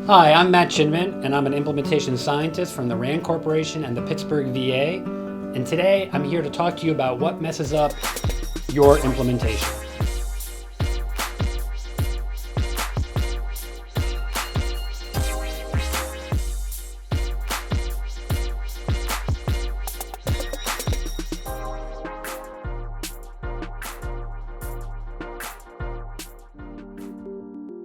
Hi, I'm Matt Chinman, and I'm an implementation scientist from the RAND Corporation and the Pittsburgh VA. And today I'm here to talk to you about what messes up your implementation.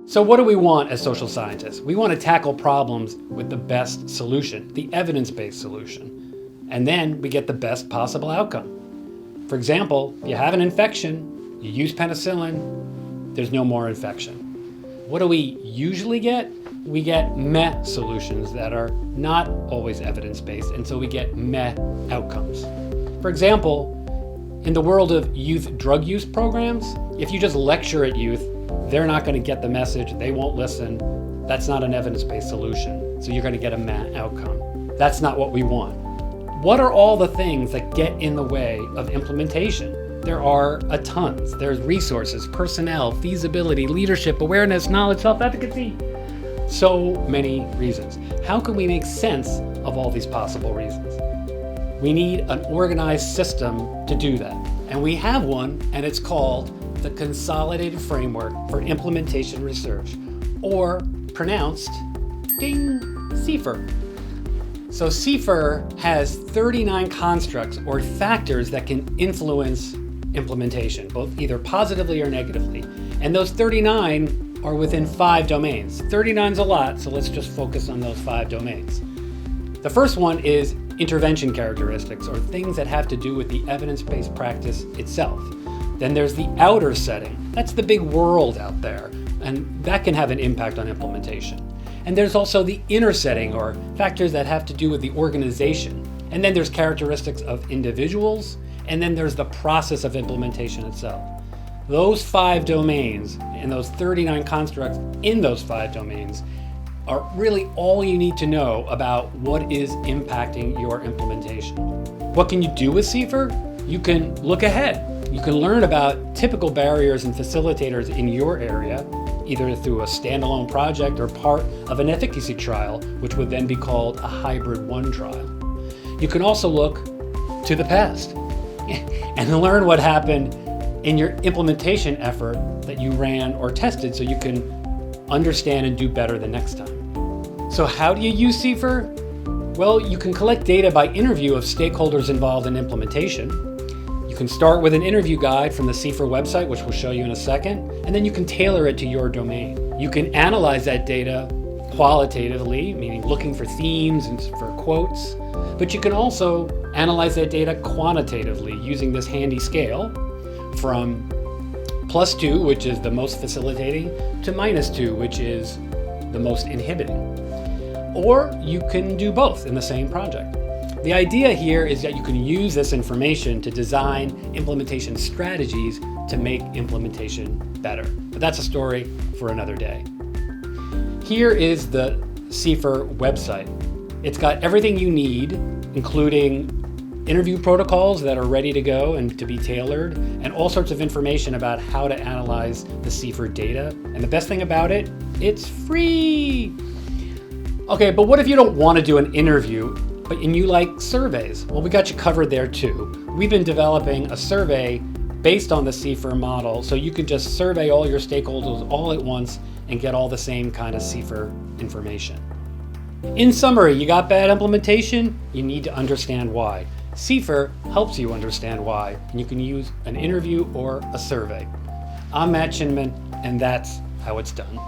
So what do we want as social scientists? We want to tackle problems with the best solution, the evidence-based solution. And then we get the best possible outcome. For example, you have an infection, you use penicillin, there's no more infection. What do we usually get? We get meh solutions that are not always evidence-based, and so we get meh outcomes. For example, in the world of youth drug use programs, if you just lecture at youth, they're not going to get the message, they won't listen. That's not an evidence-based solution, so you're going to get a meh outcome. That's not what we want. What are all the things that get in the way of implementation? There are a tons. There's resources, personnel, feasibility, leadership, awareness, knowledge, self-efficacy. So many reasons. How can we make sense of all these possible reasons? We need an organized system to do that. And we have one, and it's called the Consolidated Framework for Implementation Research, or pronounced, ding, CFR. So CFR has 39 constructs or factors that can influence implementation, both either positively or negatively. And those 39 are within 5 domains. 39 is a lot, so let's just focus on those 5 domains. The first one is intervention characteristics, or things that have to do with the evidence-based practice itself. Then there's the outer setting. That's the big world out there, and that can have an impact on implementation. And there's also the inner setting, or factors that have to do with the organization. And then there's characteristics of individuals, and then there's the process of implementation itself. Those 5 domains and those 39 constructs in those 5 domains are really all you need to know about what is impacting your implementation. What can you do with CFR? You can look ahead. You can learn about typical barriers and facilitators in your area, either through a standalone project or part of an efficacy trial, which would then be called a hybrid 1 trial. You can also look to the past and learn what happened in your implementation effort that you ran or tested, so you can understand and do better the next time. So how do you use CFR? Well, you can collect data by interview of stakeholders involved in implementation. You can start with an interview guide from the CFR website, which we'll show you in a second, and then you can tailor it to your domain. You can analyze that data qualitatively, meaning looking for themes and for quotes, but you can also analyze that data quantitatively using this handy scale from +2, which is the most facilitating, to -2, which is the most inhibiting. Or you can do both in the same project. The idea here is that you can use this information to design implementation strategies to make implementation better. But that's a story for another day. Here is the CFR website. It's got everything you need, including interview protocols that are ready to go and to be tailored, and all sorts of information about how to analyze the CFR data. And the best thing about it, it's free. Okay, but what if you don't want to do an interview, and you like surveys? Well, we got you covered there too. We've been developing a survey based on the CFR model, so you can just survey all your stakeholders all at once and get all the same kind of CFR information. In summary, you got bad implementation? You need to understand why. CFR helps you understand why, and you can use an interview or a survey. I'm Matt Chinman, and that's how it's done.